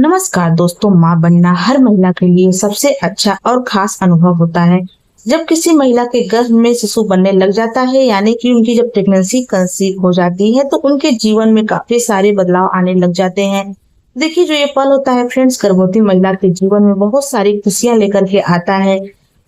नमस्कार दोस्तों, माँ बनना हर महिला के लिए सबसे अच्छा और खास अनुभव होता है। जब किसी महिला के गर्भ में शिशु बनने लग जाता है, यानी कि उनकी जब प्रेगनेंसी कंसीव हो जाती है, तो उनके जीवन में काफी सारे बदलाव आने लग जाते हैं। देखिए, जो ये पल होता है फ्रेंड्स, गर्भवती महिला के जीवन में बहुत सारी खुशियां लेकर के आता है।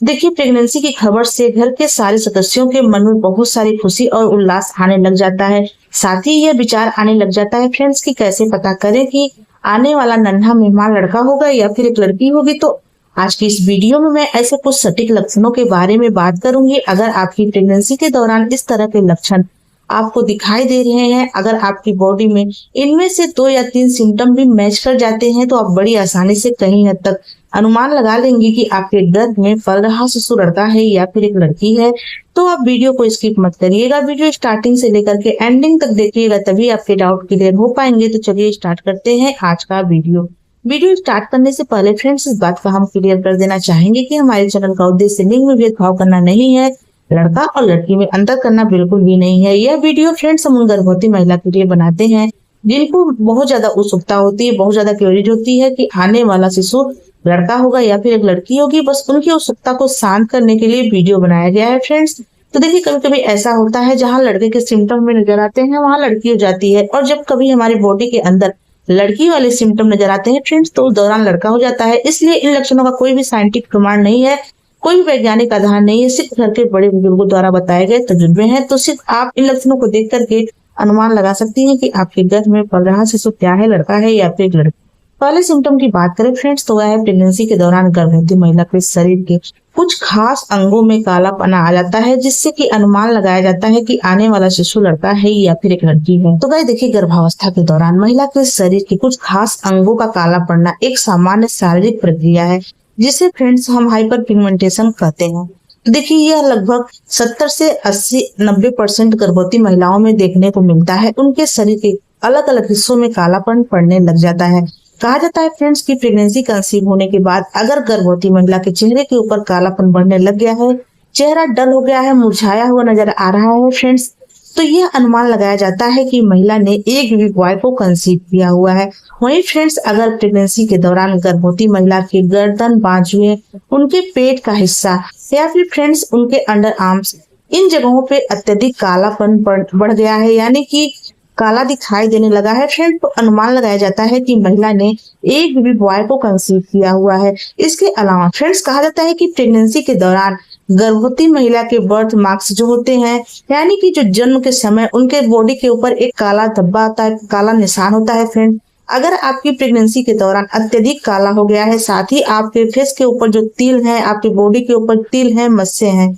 देखिए, प्रेगनेंसी की खबर से घर के सारे सदस्यों के मन में बहुत सारी खुशी और उल्लास आने लग जाता है। साथ ही यह विचार आने लग जाता है फ्रेंड्स कि कैसे पता करें कि आने वाला नन्हा मेहमान लड़का होगा या फिर एक लड़की होगी। तो आज की इस वीडियो में मैं ऐसे कुछ सटीक लक्षणों के बारे में बात करूंगी। अगर आपकी प्रेगनेंसी के दौरान इस तरह के लक्षण आपको दिखाई दे रहे हैं, अगर आपकी बॉडी में इनमें से 2 या 3 सिम्टम भी मैच कर जाते हैं, तो आप बड़ी आसानी से कहीं हद तक अनुमान लगा लेंगे कि आपके गर्भ में पल रहा शिशु लड़का है या फिर एक लड़की है। तो आप वीडियो को स्किप मत करिएगा, वीडियो स्टार्टिंग से लेकर के एंडिंग तक देखिएगा, तभी आपके डाउट क्लियर हो पाएंगे। तो चलिए स्टार्ट करते हैं आज का वीडियो स्टार्ट करने से पहले फ्रेंड्स, इस बात का हम क्लियर कर देना चाहेंगे कि हमारे चैनल का उद्देश्य लिंग में भेदभाव करना नहीं है, लड़का और लड़की में अंतर करना बिल्कुल भी नहीं है। यह वीडियो फ्रेंड्स हम उन गर्भवती महिला के लिए बनाते हैं जिनको बहुत ज्यादा उत्सुकता होती है, बहुत ज्यादा क्यूरियोसिटी होती है कि आने वाला शिशु लड़का होगा या फिर एक लड़की होगी। बस उनकी उत्सुकता को शांत करने के लिए वीडियो बनाया गया है फ्रेंड्स। तो देखिए, कभी कभी ऐसा होता है जहाँ लड़के के सिम्टम में नजर आते हैं वहाँ लड़की हो जाती है, और जब कभी हमारी बॉडी के अंदर लड़की वाले सिम्टम नजर आते हैं फ्रेंड्स, तो उस दौरान लड़का हो जाता है। इसलिए इन लक्षणों का कोई भी साइंटिफिक प्रमाण नहीं है, कोई भी वैज्ञानिक आधार नहीं है, सिर्फ घर के बड़े बुजुर्गों द्वारा बताए गए तजुर्बे हैं। तो सिर्फ आप इन लक्षणों को देख करके अनुमान लगा सकती हैं कि आपके गर्भ में पल रहा शिशु क्या है, लड़का है या फिर लड़की। पहले सिम्टम की बात करें फ्रेंड्स, तो वह है प्रेगनेंसी के दौरान गर्भवती महिला के शरीर के कुछ खास अंगों में कालापन आ जाता है, जिससे कि अनुमान लगाया जाता है कि आने वाला शिशु लड़का है या फिर एक लड़की है। तो गाइस देखिए, गर्भावस्था के दौरान महिला के शरीर के कुछ खास अंगों का काला पड़ना एक सामान्य शारीरिक प्रक्रिया है, जिसे फ्रेंड्स हम हाइपर पिगमेंटेशन कहते हैं। तो देखिए, यह लगभग 70 से 80-90% गर्भवती महिलाओं में देखने को मिलता है। उनके शरीर के अलग अलग हिस्सों में कालापन पड़ने लग जाता है। कहा जाता है फ्रेंड्स कि प्रेगनेंसी कंसीव होने के बाद अगर गर्भवती महिला के चेहरे के ऊपर कालापन बढ़ने लग गया है, चेहरा डल हो गया है, मुरझाया हुआ नजर आ रहा है फ्रेंड्स, तो यह अनुमान लगाया जाता है कि महिला ने एक बेबी बॉय को कंसीव किया हुआ है। वहीं फ्रेंड्स, अगर प्रेगनेंसी के दौरान गर्भवती महिला की गर्दन, बाजुएं, उनके पेट का हिस्सा या फिर फ्रेंड्स उनके अंडर आर्म्स, इन जगहों पे अत्यधिक कालापन बढ़ गया है, यानी कि काला दिखाई देने लगा है फ्रेंड, तो अनुमान लगाया जाता है कि महिला ने एक बेबी बॉय को कंसीव किया हुआ है। इसके अलावा फ्रेंड्स, कहा जाता है कि प्रेगनेंसी के दौरान गर्भवती महिला के बर्थ मार्क्स जो होते हैं, यानी कि जो जन्म के समय उनके बॉडी के ऊपर एक काला धब्बा होता है, काला निशान होता है फ्रेंड। अगर आपकी प्रेगनेंसी के दौरान अत्यधिक काला हो गया है, साथ ही आपके फेस के ऊपर जो तिल है, आपके बॉडी के ऊपर तिल है, मस्से हैं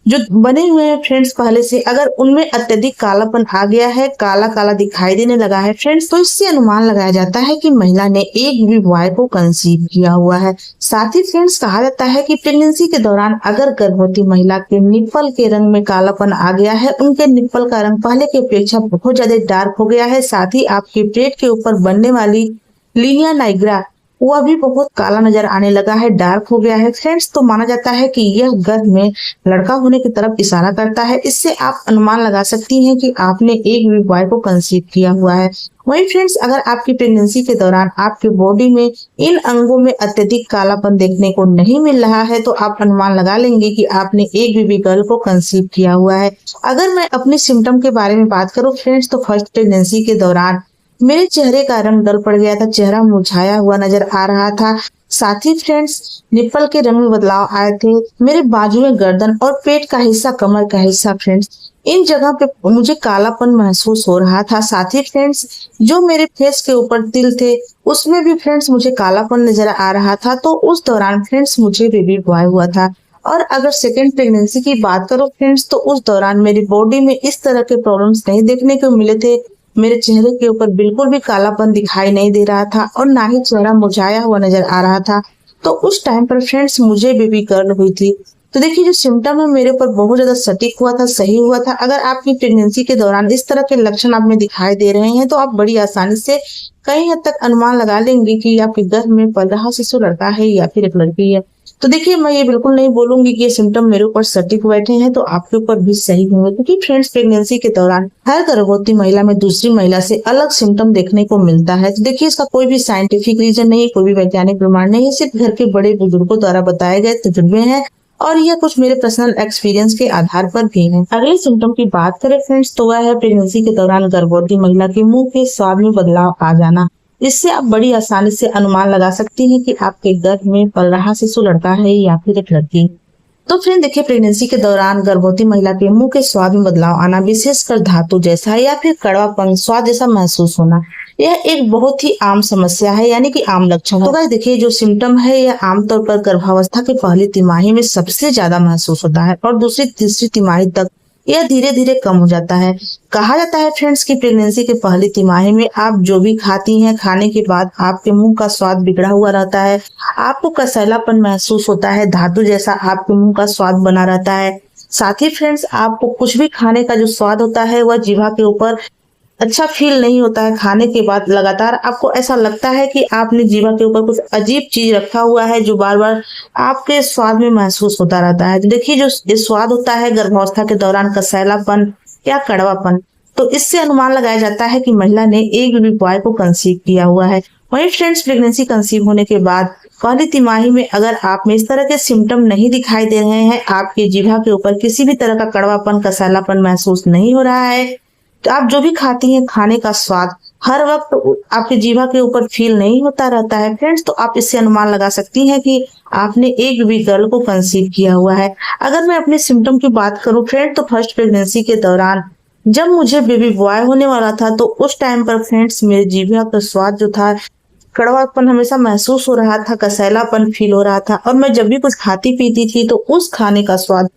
जो बने हुए हैं फ्रेंड्स पहले से, अगर उनमें अत्यधिक कालापन आ गया है, काला काला दिखाई देने लगा है फ्रेंड्स, तो इससे अनुमान लगाया जाता है कि महिला ने एक बेबी बॉय को कंसीव किया हुआ है। साथ ही फ्रेंड्स, कहा जाता है कि प्रेगनेंसी के दौरान अगर गर्भवती महिला के निप्पल के रंग में कालापन आ गया है, उनके निप्पल का रंग पहले की अपेक्षा बहुत ज्यादा डार्क हो गया है, साथ ही आपके पेट के ऊपर बनने वाली लीनिया नाइग्रा वह भी बहुत काला नजर आने लगा है, डार्क हो गया है फ्रेंड्स, तो माना जाता है कि यह गर्भ में लड़का होने की तरफ इशारा करता है। इससे आप अनुमान लगा सकती हैं कि आपने एक बेबी बॉय को कंसीव किया हुआ है। वहीं फ्रेंड्स, अगर आपकी प्रेगनेंसी के दौरान आपकी बॉडी में इन अंगों में अत्यधिक कालापन देखने को नहीं मिल रहा है, तो आप अनुमान लगा लेंगे कि आपने एक बेबी गर्ल को कंसीव किया हुआ है। अगर मैं अपने सिम्टम के बारे में बात करूं फ्रेंड्स, तो फर्स्ट प्रेगनेंसी के दौरान मेरे चेहरे का रंग डल पड़ गया था, चेहरा मुरझाया हुआ नजर आ रहा था। साथ ही फ्रेंड्स, निप्पल के रंग में बदलाव आए थे, मेरे बाजू में गर्दन और पेट का हिस्सा, कमर का हिस्सा फ्रेंड्स, इन जगह पे मुझे कालापन महसूस हो रहा था। साथ ही फ्रेंड्स, जो मेरे फेस के ऊपर तिल थे उसमें भी फ्रेंड्स मुझे कालापन नजर आ रहा था। तो उस दौरान फ्रेंड्स मुझे बेबी बॉय हुआ था। और अगर सेकेंड प्रेगनेंसी की बात करो फ्रेंड्स, तो उस दौरान मेरी बॉडी में इस तरह के प्रॉब्लम्स नहीं देखने को मिले थे। मेरे चेहरे के ऊपर बिल्कुल भी कालापन दिखाई नहीं दे रहा था और ना ही चेहरा मुरझाया हुआ नजर आ रहा था। तो उस टाइम पर फ्रेंड्स मुझे बेबी गर्ल हुई थी। तो देखिए, जो सिम्टम है मेरे ऊपर बहुत ज्यादा सटीक हुआ था, सही हुआ था। अगर आपकी प्रेगनेंसी के दौरान इस तरह के लक्षण आप में दिखाई दे रहे हैं, तो आप बड़ी आसानी से कई हद तक अनुमान लगा लेंगे कि आपके गर्भ में पल रहा शिशु लड़का है या फिर एक लड़की है। तो देखिए, मैं ये बिल्कुल नहीं बोलूंगी कि ये सिम्टम मेरे ऊपर सटीक बैठे हैं तो आपके ऊपर भी सही होंगे, क्योंकि फ्रेंड्स प्रेगनेंसी के दौरान हर गर्भवती महिला में दूसरी महिला से अलग सिम्टम देखने को मिलता है। तो देखिए, इसका कोई भी साइंटिफिक रीजन नहीं है, कोई भी वैज्ञानिक प्रमाण नहीं है, सिर्फ घर के बड़े बुजुर्गों द्वारा बताए गए तजुर्बे हैं और यह कुछ मेरे पर्सनल एक्सपीरियंस के आधार पर भी है। अगले सिम्टम की बात करें फ्रेंड्स, तो वह है प्रेगनेंसी के दौरान गर्भवती महिला के मुंह के स्वाद में बदलाव आ जाना। इससे आप बड़ी आसानी से अनुमान लगा सकती हैं कि आपके गर्भ में पल रहा शिशु लड़का है या फिर एक लड़की। तो फ्रेंड देखिए, प्रेगनेंसी के दौरान गर्भवती महिला के मुंह के स्वाद में बदलाव आना, विशेषकर धातु जैसा या फिर कड़वापन स्वाद जैसा महसूस होना, यह एक बहुत ही आम समस्या है, यानी कि आम लक्षण है। तो गाइस देखिए, जो सिम्टम है यह आमतौर पर गर्भावस्था के पहली तिमाही में सबसे ज्यादा महसूस होता है और दूसरी तीसरी तिमाही तक यह धीरे धीरे कम हो जाता है। कहा जाता है फ्रेंड्स कि प्रेगनेंसी के पहली तिमाही में आप जो भी खाती हैं, खाने के बाद आपके मुंह का स्वाद बिगड़ा हुआ रहता है, आपको कसैलापन महसूस होता है, धातु जैसा आपके मुंह का स्वाद बना रहता है। साथ ही फ्रेंड्स, आपको कुछ भी खाने का जो स्वाद होता है वह जीभा के ऊपर अच्छा फील नहीं होता है। खाने के बाद लगातार आपको ऐसा लगता है कि आपने जीभा के ऊपर कुछ अजीब चीज रखा हुआ है जो बार बार आपके स्वाद में महसूस होता रहता है। तो देखिए, जो ये स्वाद होता है गर्भावस्था के दौरान कसैलापन या कड़वापन, तो इससे अनुमान लगाया जाता है कि महिला ने एक बेबी बॉय को कंसीव किया हुआ है। वहीं फ्रेंड्स, प्रेगनेंसी कंसीव होने के बाद पहली तिमाही में अगर आप में इस तरह के सिम्टम नहीं दिखाई दे रहे हैं, आपके जीभा के ऊपर किसी भी तरह का कड़वापन कसैलापन महसूस नहीं हो रहा है, तो आप जो भी खाती हैं खाने का स्वाद हर वक्त आपके जीभा के ऊपर फील नहीं होता रहता है फ्रेंड्स, तो आप इससे अनुमान लगा सकती हैं कि आपने एक बेबी गर्ल को कंसीव किया हुआ है। अगर मैं अपने सिम्टम की बात करूं फ्रेंड, तो फर्स्ट प्रेगनेंसी के दौरान जब मुझे बेबी बॉय होने वाला था, तो उस टाइम पर फ्रेंड्स मेरे जीभा का स्वाद जो था, कड़वापन हमेशा महसूस हो रहा था, कसैलापन फील हो रहा था और मैं जब भी कुछ खाती पीती थी तो उस खाने का स्वाद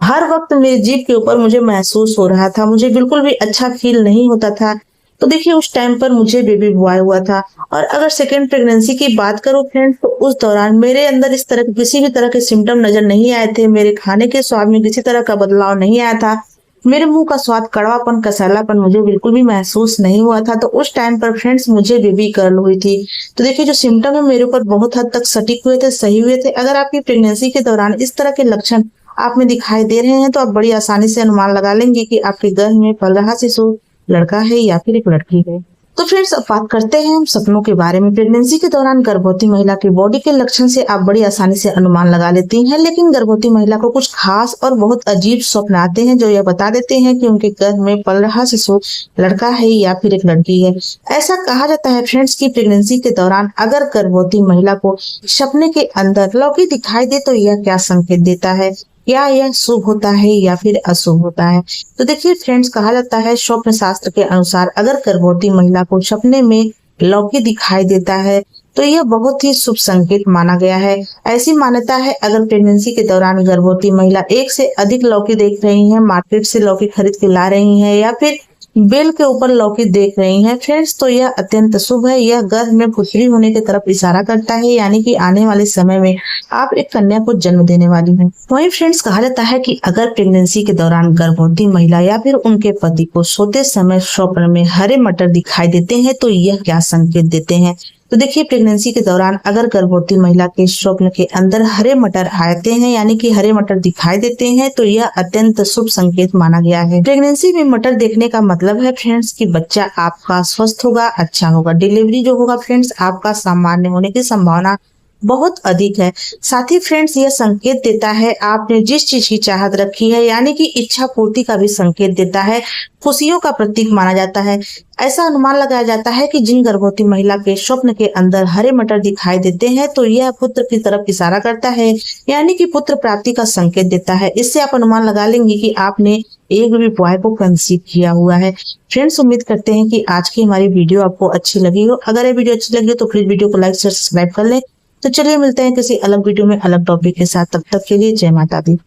हर वक्त मेरी जीभ के ऊपर मुझे महसूस हो रहा था, मुझे बिल्कुल भी अच्छा फील नहीं होता था। तो देखिए, उस टाइम पर मुझे बेबी बॉय हुआ था। और अगर सेकेंड प्रेगनेंसी की बात करूं फ्रेंड्स, तो उस दौरान मेरे अंदर इस तरह किसी भी तरह के सिम्टम नजर नहीं आए थे, मेरे खाने के स्वाद में किसी तरह का बदलाव नहीं आया था, मेरे मुंह का स्वाद कड़वापन कसैलापन मुझे बिल्कुल भी महसूस नहीं हुआ था। तो उस टाइम पर फ्रेंड्स मुझे बेबी गर्ल हुई थी। तो देखिए, जो सिम्टम है मेरे ऊपर बहुत हद तक सटीक हुए थे, सही हुए थे। अगर आपकी प्रेगनेंसी के दौरान इस तरह के लक्षण आप में दिखाई दे रहे हैं, तो आप बड़ी आसानी से अनुमान लगा लेंगे कि आपके गर्भ में पल रहा शिशु लड़का है या फिर एक लड़की है। तो फ्रेंड्स, अब बात करते हैं हम सपनों के बारे में। प्रेगनेंसी के दौरान गर्भवती महिला की बॉडी के लक्षण से आप बड़ी आसानी से अनुमान लगा लेती हैं, लेकिन गर्भवती महिला को कुछ खास और बहुत अजीब स्वप्न आते हैं जो यह बता देते हैं कि उनके गर्भ में पल रहा शिशु लड़का है या फिर एक लड़की है। ऐसा कहा जाता है फ्रेंड्स कि प्रेगनेंसी के दौरान अगर गर्भवती महिला को सपने के अंदर लौकी दिखाई दे तो यह क्या संकेत देता है, क्या यह शुभ होता है या फिर अशुभ होता है। तो देखिए फ्रेंड्स, कहा जाता है स्वप्न शास्त्र के अनुसार अगर गर्भवती महिला को सपने में लौकी दिखाई देता है तो यह बहुत ही शुभ संकेत माना गया है। ऐसी मान्यता है अगर प्रेगनेंसी के दौरान गर्भवती महिला एक से अधिक लौकी देख रही है, मार्केट से लौकी खरीद के ला रही है या फिर बेल के ऊपर लौकी देख रही हैं फ्रेंड्स, तो यह अत्यंत शुभ है। यह गर्भ में पुत्री होने की तरफ इशारा करता है, यानी कि आने वाले समय में आप एक कन्या को जन्म देने वाली हैं। वहीं फ्रेंड्स, कहा जाता है कि अगर प्रेगनेंसी के दौरान गर्भवती महिला या फिर उनके पति को सोते समय स्वप्न में हरे मटर दिखाई देते हैं तो यह क्या संकेत देते हैं। तो देखिए, प्रेगनेंसी के दौरान अगर गर्भवती महिला के स्वप्न के अंदर हरे मटर आते हैं, यानी कि हरे मटर दिखाई देते हैं, तो यह अत्यंत शुभ संकेत माना गया है। प्रेगनेंसी में मटर देखने का मतलब है फ्रेंड्स कि बच्चा आपका स्वस्थ होगा, अच्छा होगा। डिलीवरी जो होगा फ्रेंड्स, आपका सामान्य होने की संभावना बहुत अधिक है। साथ ही फ्रेंड्स, यह संकेत देता है आपने जिस चीज की चाहत रखी है, यानी कि इच्छा पूर्ति का भी संकेत देता है, खुशियों का प्रतीक माना जाता है। ऐसा अनुमान लगाया जाता है कि जिन गर्भवती महिला के स्वप्न के अंदर हरे मटर दिखाई देते हैं तो यह पुत्र की तरफ इशारा करता है, यानी कि पुत्र प्राप्ति का संकेत देता है। इससे आप अनुमान लगा लेंगे कि आपने एक बेबी बॉय को कंसीव किया हुआ है। फ्रेंड्स, उम्मीद करते हैं कि आज की हमारी वीडियो आपको अच्छी लगी हो। अगर ये वीडियो अच्छी लगी हो तो प्लीज वीडियो को लाइक शेयर सब्सक्राइब कर लें। तो चलिए मिलते हैं किसी अलग वीडियो में अलग टॉपिक के साथ। तब तक के लिए जय माता दी।